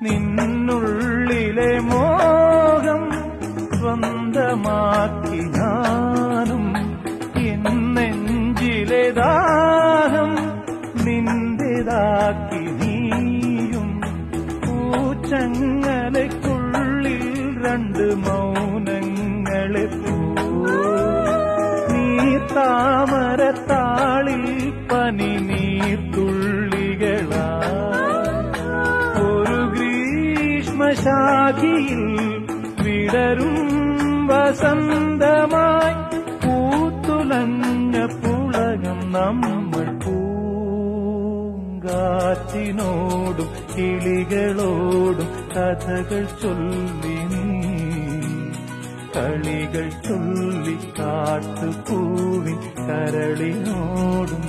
നിന്നുള്ളിലെ മോഹം സ്വന്തമാക്കി ഞാനും എന്നെഞ്ചിലെ ദാഹം നിന്റേതാക്കി നീയും പൂച്ചങ്ങലയ്ക്കുള്ളിൽ രണ്ട് മൗനങ്ങളെ നീ താമരത്താളിൽ പനി നീർത്തുള്ളികളാ ഒരു ഗ്രീഷ്മശാഖിയിൽ വിടരും വസന്തമായി പൂത്തുലഞ്ഞ പുളകം നമ്മൾ പൂങ്കാറ്റിനോടും കിളികളോടും കഥകൾ ചൊല്ലി നീ കളികൾ ചൊല്ലി കാട്ടുപൂവിൻ കരളിനോടും